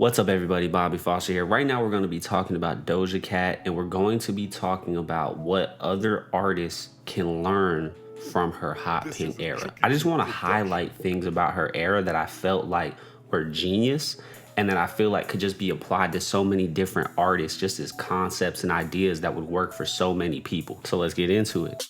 What's up, everybody? BobbyFoster here. Right now we're going to be talking about Doja Cat, and we're going to be talking about what other artists can learn from her Hot Pink era. I just want to highlight things about her era that I felt like were genius and that I feel like could just be applied to so many different artists just as concepts and ideas that would work for so many people. So let's get into it.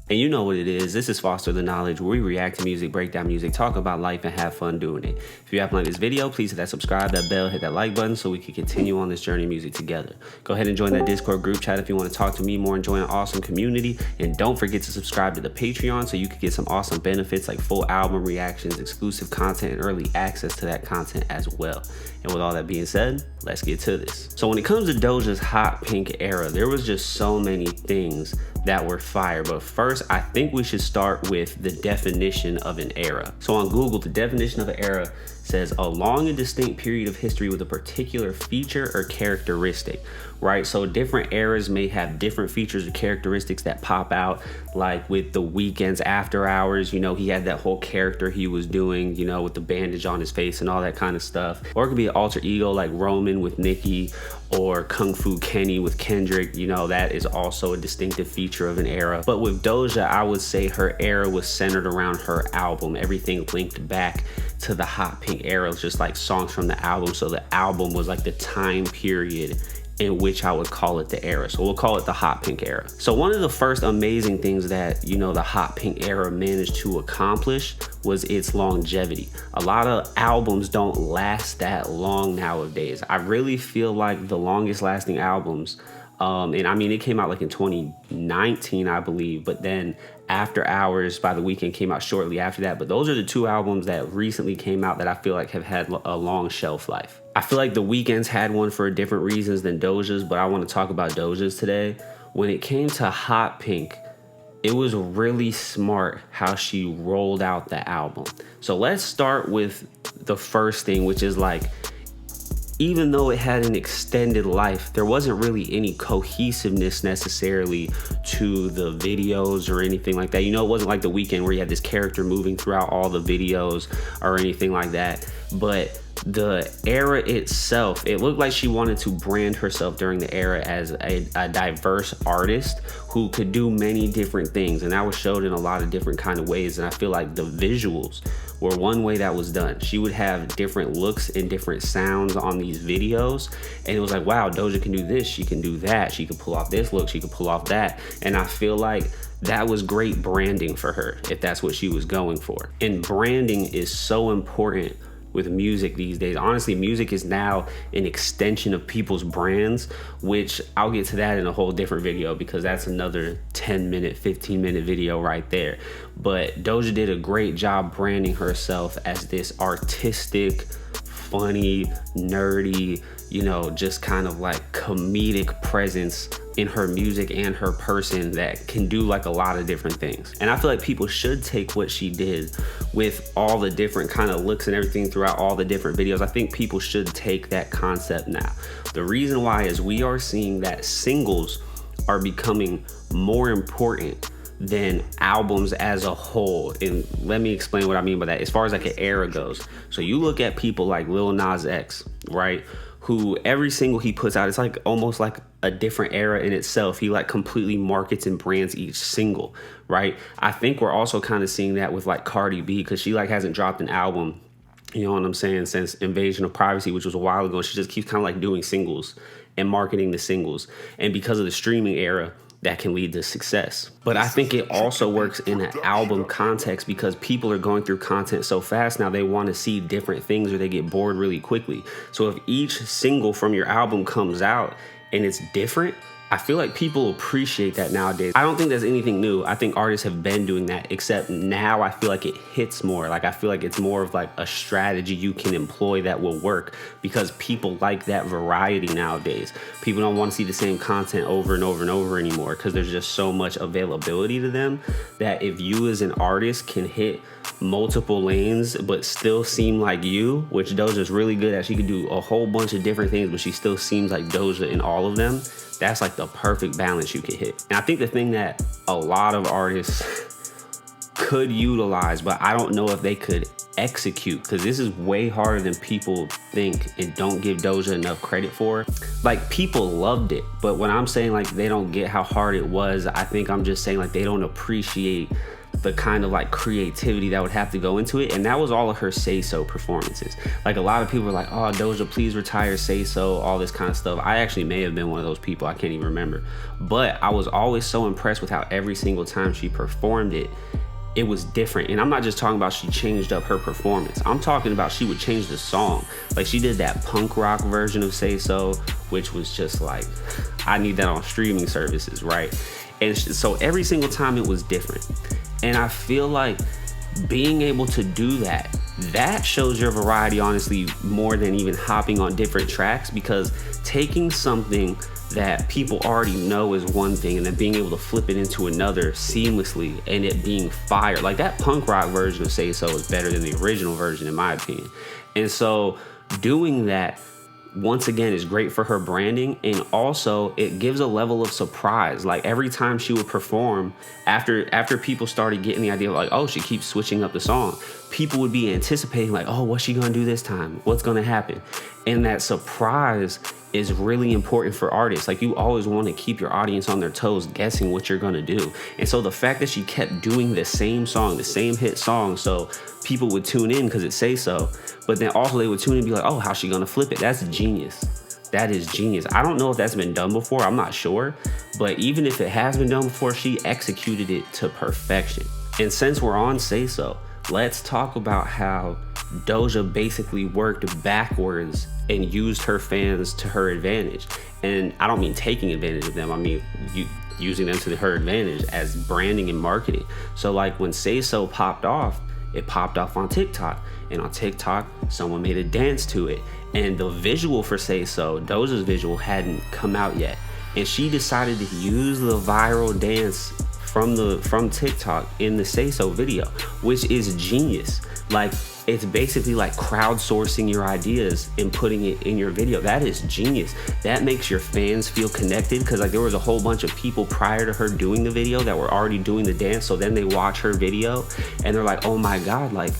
And you know what it is. This is Foster the Knowledge, where we react to music, break down music, talk about life, and have fun doing it. If you haven't liked this video, please hit that subscribe, that bell, hit that like button so we can continue on this journey of music together. Go ahead and join that Discord group chat if you want to talk to me more and join an awesome community. And don't forget to subscribe to the Patreon so you can get some awesome benefits like full album reactions, exclusive content, and early access to that content as well. And with all that being said, let's get to this. So when it comes to Doja's Hot Pink era, there was just so many things that were fire. But first, I think we should start with the definition of an era. So on Google, the definition of an era says a long and distinct period of history with a particular feature or characteristic, right? So different eras may have different features or characteristics that pop out, like with The Weeknd's After Hours, you know, he had that whole character he was doing, you know, with the bandage on his face and all that kind of stuff. Or it could be an alter ego like Roman with Nicki, or Kung Fu Kenny with Kendrick. You know, that is also a distinctive feature of an era. But with Doja, I would say her era was centered around her album. Everything linked back to the Hot Pink era, just like songs from the album. So the album was like the time period in which I would call it the era. So we'll call it the Hot Pink era. So one of the first amazing things that, you know, the Hot Pink era managed to accomplish was its longevity. A lot of albums don't last that long nowadays. I really feel like the longest lasting albums, and I mean, it came out like in 2019, I believe, but then After Hours by The Weeknd came out shortly after that. But those are the two albums that recently came out that I feel like have had a long shelf life. I feel like The Weeknd's had one for different reasons than Doja's, but I want to talk about Doja's today. When it came to Hot Pink, it was really smart how she rolled out the album. So let's start with the first thing, which is like, even though it had an extended life, there wasn't really any cohesiveness necessarily to the videos or anything like that. You know, it wasn't like The Weeknd where you had this character moving throughout all the videos or anything like that. But the era itself, it looked like she wanted to brand herself during the era as a diverse artist who could do many different things. And that was showed in a lot of different kind of ways. And I feel like the visuals were one way that was done. She would have different looks and different sounds on these videos. And it was like, wow, Doja can do this, she can do that. She can pull off this look, she can pull off that. And I feel like that was great branding for her, if that's what she was going for. And branding is so important with music these days. Honestly, music is now an extension of people's brands, which I'll get to that in a whole different video because that's another 10-minute, 15-minute video right there. But Doja did a great job branding herself as this artistic, funny, nerdy, you know, just kind of like comedic presence in her music and her person that can do like a lot of different things. And I feel like people should take what she did with all the different kind of looks and everything throughout all the different videos. I think people should take that concept now. The reason why is we are seeing that singles are becoming more important than albums as a whole. And let me explain what I mean by that as far as like an era goes. So you look at people like Lil Nas X, right? Who every single he puts out, it's like almost like a different era in itself. He like completely markets and brands each single, right? I think we're also kind of seeing that with like Cardi B, because she like hasn't dropped an album, you know what I'm saying, since Invasion of Privacy, which was a while ago. She just keeps kind of like doing singles and marketing the singles. And because of the streaming era, that can lead to success. But I think it also works in an album context because people are going through content so fast now, they want to see different things or they get bored really quickly. So if each single from your album comes out and it's different, I feel like people appreciate that nowadays. I don't think there's anything new. I think artists have been doing that, except now I feel like it hits more. Like I feel like it's more of like a strategy you can employ that will work because people like that variety nowadays. People don't want to see the same content over and over and over anymore because there's just so much availability to them that if you as an artist can hit multiple lanes but still seem like you, which Doja's really good at. She could do a whole bunch of different things, but she still seems like Doja in all of them. That's like the perfect balance you could hit. And I think the thing that a lot of artists could utilize, but I don't know if they could execute, because this is way harder than people think and don't give Doja enough credit for. Like, people loved it, but when I'm saying like they don't get how hard it was, I think I'm just saying like they don't appreciate the kind of like creativity that would have to go into it. And that was all of her Say So performances. Like, a lot of people were like, oh, Doja, please retire Say So, all this kind of stuff. I actually may have been one of those people, I can't even remember, but I was always so impressed with how every single time she performed it, it was different. And I'm not just talking about she changed up her performance. I'm talking about she would change the song. Like, she did that punk rock version of Say So, which was just like, I need that on streaming services, right? And so every single time it was different. And I feel like being able to do that, that shows your variety, honestly, more than even hopping on different tracks, because taking something that people already know is one thing and then being able to flip it into another seamlessly and it being fire. Like, that punk rock version of Say So is better than the original version, in my opinion. And so doing that, once again, is great for her branding, and also it gives a level of surprise. Like, every time she would perform, after people started getting the idea of like, oh, she keeps switching up the song, people would be anticipating like, oh, what's she gonna do this time? What's gonna happen? And that surprise is really important for artists. Like, you always want to keep your audience on their toes, guessing what you're gonna do. And so the fact that she kept doing the same song, the same hit song, so people would tune in because it Say So, but then also they would tune in and be like, oh, how's she gonna flip it? That's genius. That is genius. I don't know if that's been done before, I'm not sure, but even if it has been done before, she executed it to perfection. And since we're on Say So, let's talk about how Doja basically worked backwards and used her fans to her advantage. And I don't mean taking advantage of them, I mean using them to her advantage as branding and marketing. So like, when Say So popped off, it popped off on TikTok, and on TikTok someone made a dance to it, and the visual for Say So, Doja's visual, hadn't come out yet, and she decided to use the viral dance from TikTok in the Say So video, which is genius. Like, it's basically like crowdsourcing your ideas and putting it in your video. That is genius. That makes your fans feel connected, because like, there was a whole bunch of people prior to her doing the video that were already doing the dance, so then they watch her video and they're like, oh my god, like,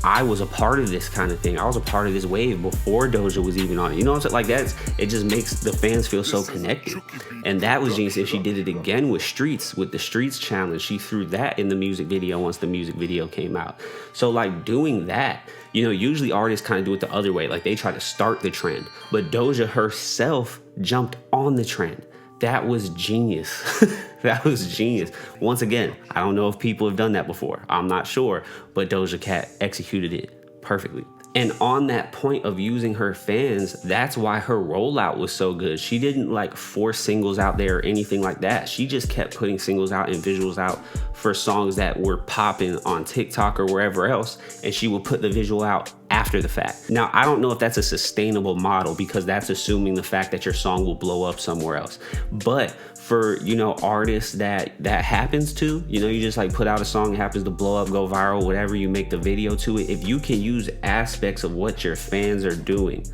I was a part of this kind of thing. I was a part of this wave before Doja was even on it. You know what I'm saying? Like, it just makes the fans feel so connected. And that was genius. And she did it again with Streets, with the Streets challenge. She threw that in the music video once the music video came out. So like, doing that, you know, usually artists kind of do it the other way. Like, they try to start the trend, but Doja herself jumped on the trend. That was genius. That was genius. Once again, I don't know if people have done that before. I'm not sure, but Doja Cat executed it perfectly. And on that point of using her fans, that's why her rollout was so good. She didn't like force singles out there or anything like that. She just kept putting singles out and visuals out for songs that were popping on TikTok or wherever else, and she would put the visual out after the fact. Now, I don't know if that's a sustainable model, because that's assuming the fact that your song will blow up somewhere else. But for, you know, artists that happens to, you know, you just like put out a song, it happens to blow up, go viral, whatever, you make the video to it. If you can use aspects of what your fans are doing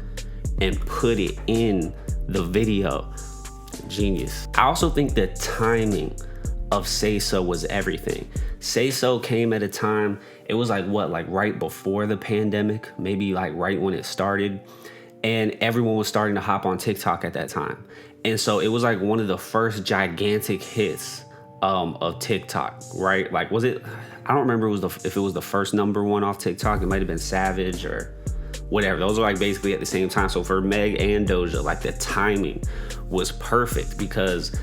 and put it in the video, genius. I also think the timing of Say So was everything. Say So came at a time, it was like what, like right before the pandemic, maybe like right when it started, and everyone was starting to hop on TikTok at that time. And so it was like one of the first gigantic hits of TikTok, right? Like, was it, I don't remember if it was the first #1 off TikTok. It might have been Savage or whatever. Those are like basically at the same time. So for Meg and Doja, like, the timing was perfect, because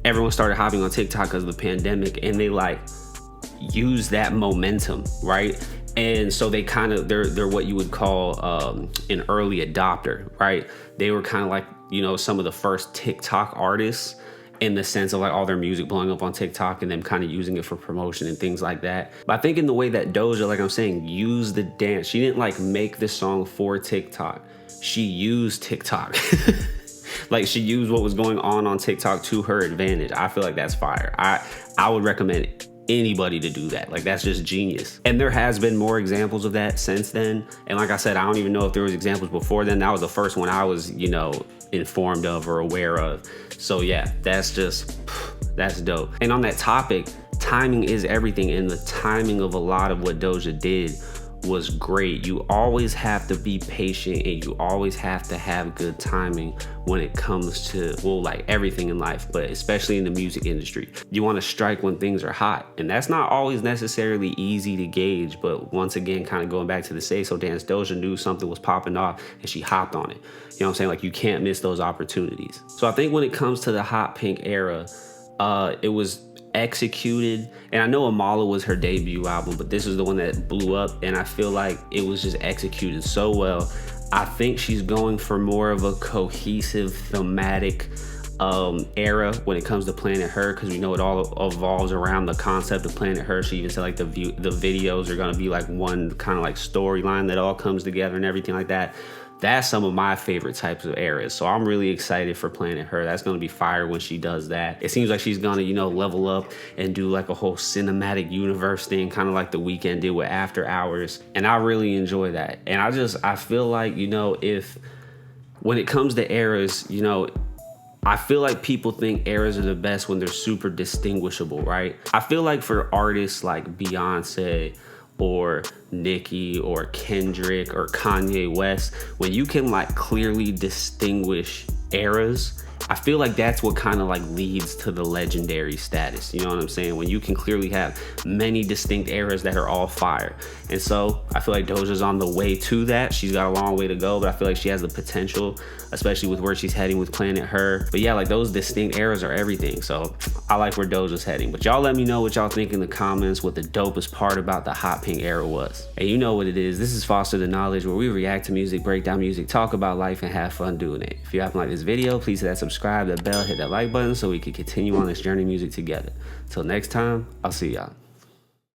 everyone started hopping on TikTok because of the pandemic, and they like use that momentum, right? And so they kind of, they're what you would call an early adopter, right? They were kind of like, you know, some of the first TikTok artists, in the sense of like all their music blowing up on TikTok and them kind of using it for promotion and things like that. But I think in the way that Doja, like I'm saying, used the dance, she didn't like make this song for TikTok. She used TikTok. Like, she used what was going on TikTok to her advantage. I feel like that's fire. I would recommend anybody to do that. Like, that's just genius. And there has been more examples of that since then. And like I said, I don't even know if there was examples before then. That was the first one I was, you know, informed of or aware of. So yeah, that's dope. And on that topic, timing is everything, and the timing of a lot of what Doja did was great. You always have to be patient, and you always have to have good timing when it comes to, well, like everything in life, but especially in the music industry. You want to strike when things are hot, and that's not always necessarily easy to gauge. But once again, kind of going back to the Say So dance, Doja knew something was popping off and she hopped on it. You know what I'm saying? Like, you can't miss those opportunities. So I think when it comes to the Hot Pink era, it was executed, and I know Amala was her debut album, but this is the one that blew up, and I feel like it was just executed so well. I think she's going for more of a cohesive thematic era when it comes to Planet Her, because we know it all evolves around the concept of Planet Her. She even said like the videos are going to be like one kind of like storyline that all comes together and everything like that. That's some of my favorite types of eras. So I'm really excited for Planet Her. That's going to be fire when she does that. It seems like she's going to, you know, level up and do like a whole cinematic universe thing, kind of like The Weeknd did with After Hours. And I really enjoy that. And I feel like, you know, when it comes to eras, you know, I feel like people think eras are the best when they're super distinguishable, right? I feel like for artists like Beyonce or Nicki or Kendrick or Kanye West, when you can like clearly distinguish eras, I feel like that's what kind of like leads to the legendary status. You know what I'm saying? When you can clearly have many distinct eras that are all fire. And so I feel like Doja's on the way to that. She's got a long way to go, but I feel like she has the potential, especially with where she's heading with Planet Her. But yeah, like those distinct eras are everything. So I like where Doja's heading. But y'all let me know what y'all think in the comments, what the dopest part about the Hot Pink era was. And you know what it is. This is Foster the Knowledge, where we react to music, break down music, talk about life, and have fun doing it. If you haven't liked this video, please hit that subscribe, that bell, hit that like button so we can continue on this journey music together. Till next time, I'll see y'all.